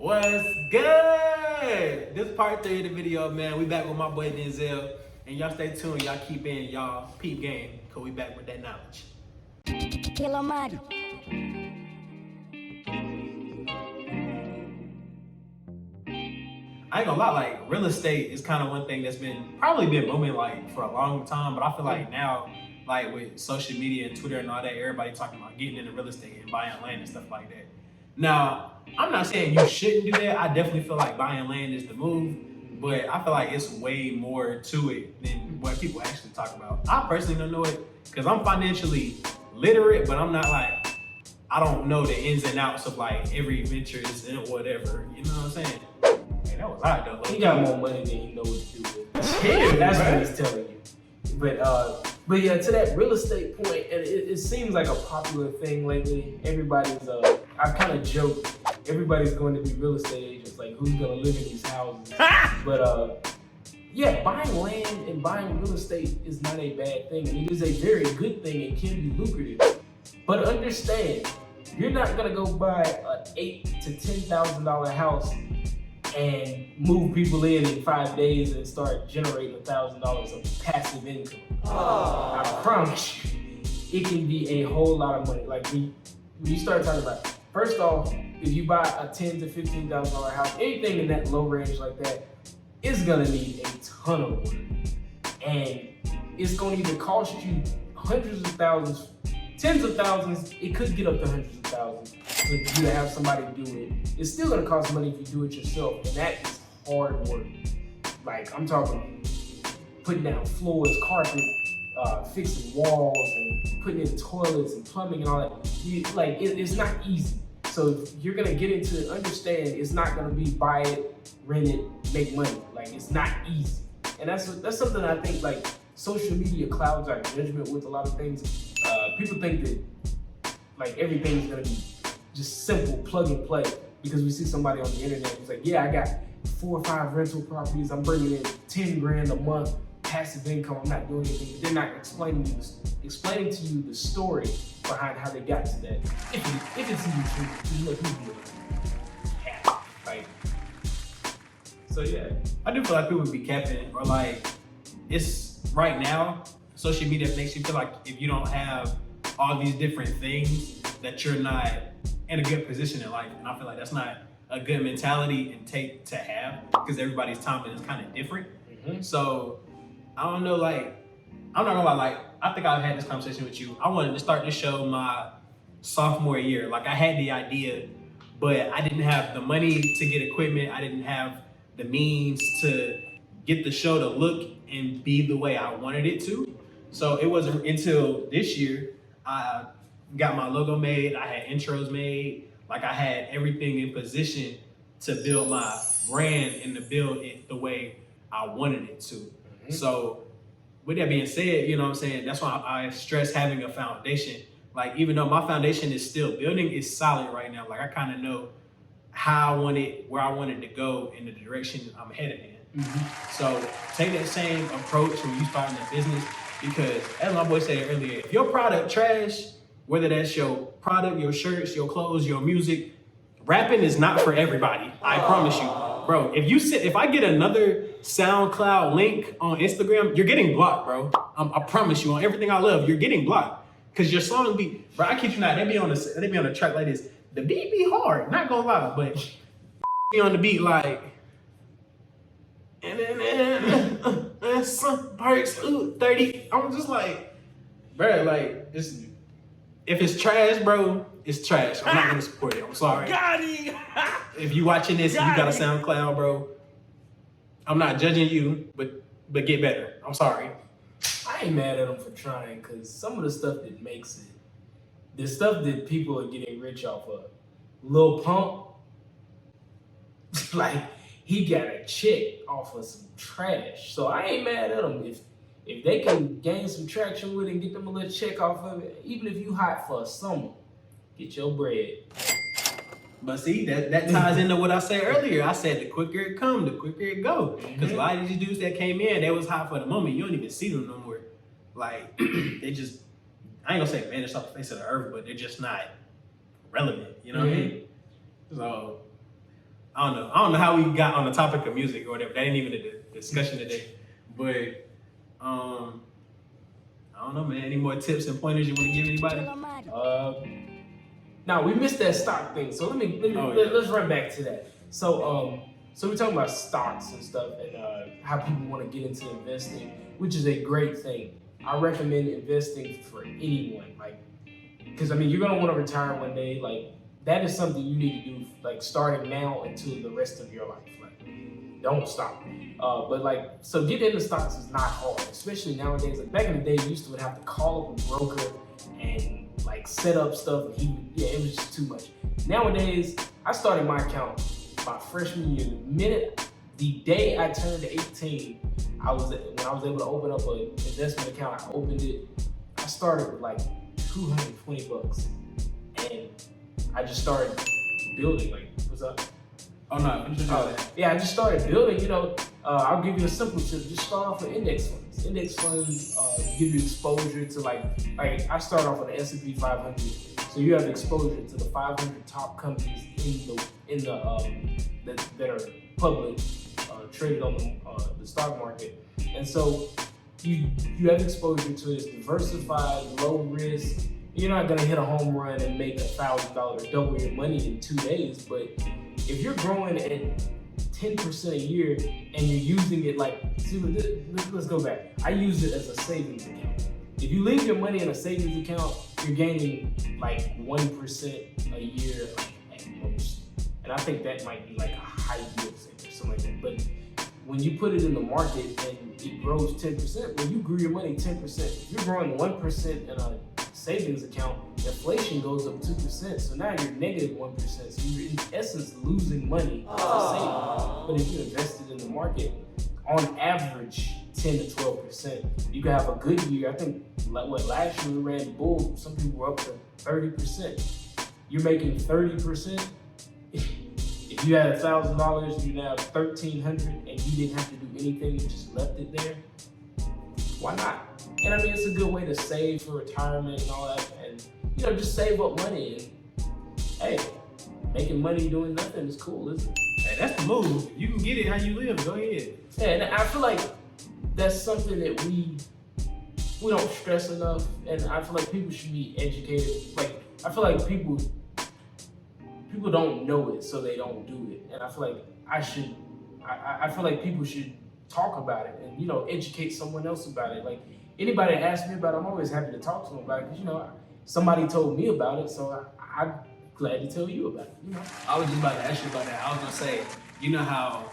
What's good? This part 3 of the video, man. We back with my boy Denzel. And y'all stay tuned. Y'all keep in y'all peep game. Cause we back with that knowledge. Kilo Mari. I ain't gonna lie, like real estate is kind of one thing that's probably been booming like for a long time, but I feel like now, like with social media and Twitter and all that, everybody talking about getting into real estate and buying land and stuff like that. Now, I'm not saying you shouldn't do that. I definitely feel like buying land is the move, but I feel like it's way more to it than what people actually talk about. I personally don't know it because I'm financially literate, but I'm not like, I don't know the ins and outs of like every ventures and whatever. You know what I'm saying? Man, that was hot though. He got more money than he knows what to do with. Yeah, That's bro. what he's telling you. But yeah, to that real estate point, and it seems like a popular thing lately. Everybody's I kind of joke, everybody's going to be real estate agents. Like, who's gonna live in these houses? But yeah, buying land and buying real estate is not a bad thing. It is a very good thing. It can be lucrative. But understand, you're not gonna go buy an $8,000 to $10,000 house and move people in 5 days and start generating $1,000 of passive income. I promise you, it can be a whole lot of money. Like when you start talking about, first off, if you buy a $10,000 to $15,000 house, anything in that low range like that is gonna need a ton of work, and it's gonna either cost you hundreds of thousands, tens of thousands. It could get up to hundreds of thousands for you to have somebody do it. It's still gonna cost money if you do it yourself, and that is hard work. Like, I'm talking putting down floors, carpet, fixing walls, and putting in toilets and plumbing and all that. It's not easy. So if you're gonna get into it, understand it's not gonna be buy it, rent it, make money. Like, it's not easy. And that's something I think like social media clouds our judgment with a lot of things. People think that like everything's gonna be just simple plug and play because we see somebody on the internet who's like, yeah, I got 4 or 5 rental properties, I'm bringing in 10 grand a month, passive income, I'm not doing anything. They're not explaining to you the story behind how they got to that. If it's even true, just let people happy. Like, so yeah. I do feel like people be capping, or like it's right now, social media makes you feel like if you don't have all these different things that you're not in a good position in life. And I feel like that's not a good mentality and take to have because everybody's timing is kind of different. Mm-hmm. So I don't know, like, I'm not gonna lie, like, I think I've had this conversation with you. I wanted to start this show my sophomore year. Like, I had the idea, but I didn't have the money to get equipment. I didn't have the means to get the show to look and be the way I wanted it to. So it wasn't until this year I got my logo made, I had intros made, like I had everything in position to build my brand and to build it the way I wanted it to. Mm-hmm. So with that being said, you know what I'm saying, that's why I stress having a foundation. Like, even though my foundation is still building, it's solid right now. Like, I kind of know how I wanted, where I wanted to go in the direction I'm headed in. Mm-hmm. So take that same approach when you starting a business, because as my boy said earlier, if your product trash, whether that's your product, your shirts, your clothes, your music, rapping is not for everybody. I promise you. Bro, if I get another SoundCloud link on Instagram, you're getting blocked, bro. I promise you, on everything I love, you're getting blocked. Cause your song be, bro, I kid you not, they be on a track like this. The beat be hard, not gonna lie, but be on the beat like, and some parts 30. I'm just like, bro, like, this. If it's trash, bro, it's trash. I'm not gonna support it. I'm sorry. Got it. If you watching this and you got a SoundCloud, bro, I'm not judging you, but get better. I'm sorry. I ain't mad at him for trying, because some of the stuff that makes it, the stuff that people are getting rich off of, Lil Pump, like, he got a check off of some trash. So I ain't mad at him. If they can gain some traction with it and get them a little check off of it, even if you hot for a summer, get your bread. But see, that ties into what I said earlier. I said the quicker it come, the quicker it go. Because a lot of these dudes that came in, they was hot for the moment. You don't even see them no more. Like, they just, I ain't gonna say vanish off the face of the earth, but they're just not relevant. You know what I mean? So, I don't know how we got on the topic of music or whatever. That ain't even a discussion today. But I don't know, man. Any more tips and pointers you want to give anybody? Now we missed that stock thing, so let's run back to that. So we're talking about stocks and stuff, and how people want to get into investing, which is a great thing. I recommend investing for anyone, like, because I mean you're gonna want to retire one day, like that is something you need to do, like starting now until the rest of your life. Like, don't stop. But like, so getting into stocks is not hard, especially nowadays. Like back in the day, you used to have to call up a broker and like set up stuff, and it was just too much. Nowadays, I started my account my freshman year. The day I turned 18, when I was able to open up an investment account, I opened it. I started with like $220, and I just started building. Like, what's up? Oh no, yeah, I just started building. You know, I'll give you a simple tip. Just start off with index funds. Index funds give you exposure to like I started off with the S&P 500, so you have exposure to the 500 top companies that are public, traded on the stock market, and so you have exposure to it. It's diversified, low risk. You're not gonna hit a home run and make $1,000, double your money in 2 days, but if you're growing at 10% a year and you're using it let's go back. I use it as a savings account. If you leave your money in a savings account, you're gaining like 1% a year at most. And I think that might be like a high yield thing or something like that. But when you put it in the market and it grows 10%, when you grew your money 10%, if you're growing 1% in a savings account, inflation goes up 2%, so now you're negative 1%. So you're in essence losing money as a saving. But if you invested in the market, on average 10 to 12%, you could have a good year. I think last year we ran bull, some people were up to 30%. You're making 30%. If you had $1,000, you now have $1,300, and you didn't have to do anything, you just left it there. Why not? And I mean, it's a good way to save for retirement and all that, and just save up money. And hey, making money doing nothing is cool, isn't it? Hey, that's the move. You can get it how you live. Go ahead. Yeah, and I feel like that's something that we don't stress enough, and I feel like people should be educated. Like, I feel like people don't know it, so they don't do it, and I feel like I feel like people should talk about it and educate someone else about it. Like, anybody that asks me about it, I'm always happy to talk to them about it, because somebody told me about it, so I'm glad to tell you about it. I was just about to ask you about that. I was gonna say, you know how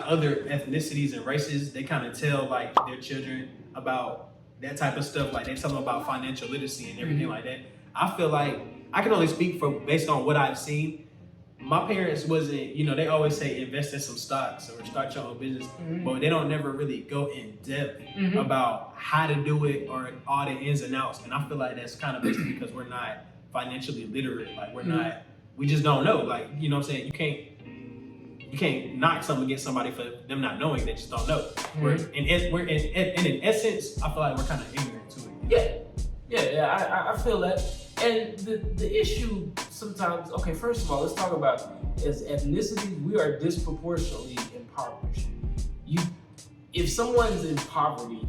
other ethnicities and races, they kind of tell like their children about that type of stuff, like they tell them about financial literacy and everything like that. I feel like I can only speak based on what I've seen. My parents wasn't, they always say invest in some stocks or start your own business, but they don't never really go in depth about how to do it or all the ins and outs. And I feel like that's kind of basically because we're not financially literate. Like we just don't know. Like, you know what I'm saying? You can't knock something against somebody for them not knowing. They just don't know. We're in essence, I feel like we're kind of ignorant to it. Yeah. I feel that. And the issue sometimes, okay, first of all, let's talk about, as ethnicities, we are disproportionately impoverished. If someone's in poverty,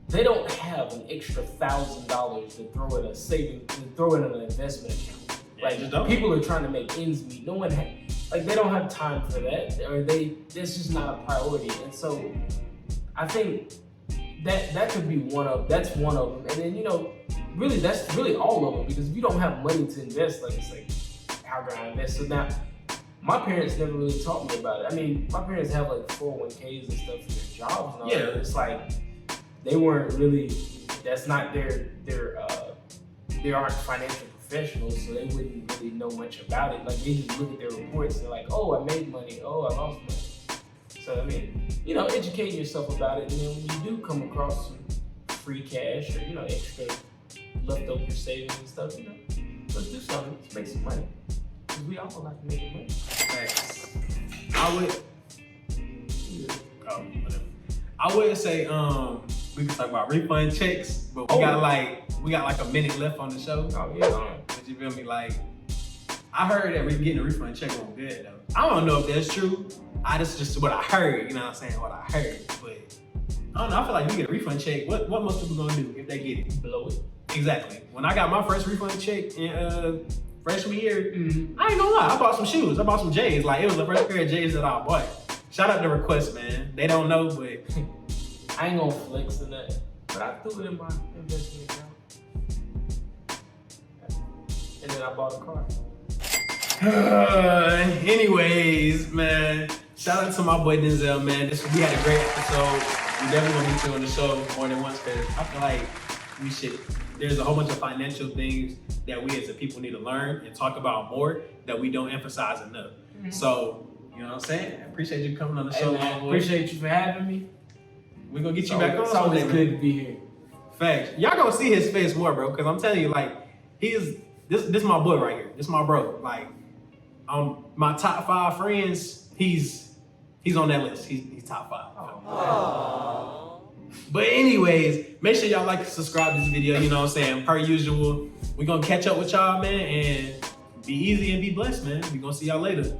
they don't have an extra $1,000 to throw in a savings, to throw in an investment account. Like, people are trying to make ends meet. No one they don't have time for that, or that's just not a priority. And so I think that could be that's one of them. And then, really, that's really all of them, because if you don't have money to invest, it's like, how can I invest? So now, my parents never really taught me about it. I mean, my parents have like 401ks and stuff for their jobs and all that. It's like, they weren't really, that's not they aren't financial professionals, so they wouldn't really know much about it. Like, they just look at their reports and they're like, oh, I made money, oh, I lost money. So, I mean, educating yourself about it, and then when you do come across some free cash or, extra leftover savings and stuff, let's do something. Let's make some money. Because we all like making money. Thanks. I would say we could talk about refund checks, but we got like a minute left on the show. Oh yeah. But you feel me? Like, I heard that we're getting a refund check on good though. I don't know if that's true. That's just what I heard, you know what I'm saying? What I heard. But I don't know, I feel like we get a refund check. What most people gonna do if they get it? Blow it. Exactly. When I got my first refund check in freshman year, I ain't gonna lie, I bought some shoes. I bought some J's. Like, it was the first pair of J's that I bought. Shout out to Request, man. They don't know, but I ain't gonna flex or nothing, but I threw it in my investment account. And then I bought a car. anyways, man, shout out to my boy Denzel, man. We had a great episode. We definitely gonna get you on the show more than once because I feel like there's a whole bunch of financial things that we as a people need to learn and talk about more that we don't emphasize enough. So, you know what I'm saying? I appreciate you coming on the show, man, boy. appreciate you for having me. We're gonna get you back on. It's always good to be here. Facts. Y'all gonna see his face more, bro, because I'm telling you, like, this my boy right here. This my bro. Like, my top 5 friends, he's on that list. He's top 5. Aww. But anyways, make sure y'all like and subscribe to this video, you know what I'm saying? Per usual, we're gonna catch up with y'all, man, and be easy and be blessed, man. We're gonna see y'all later.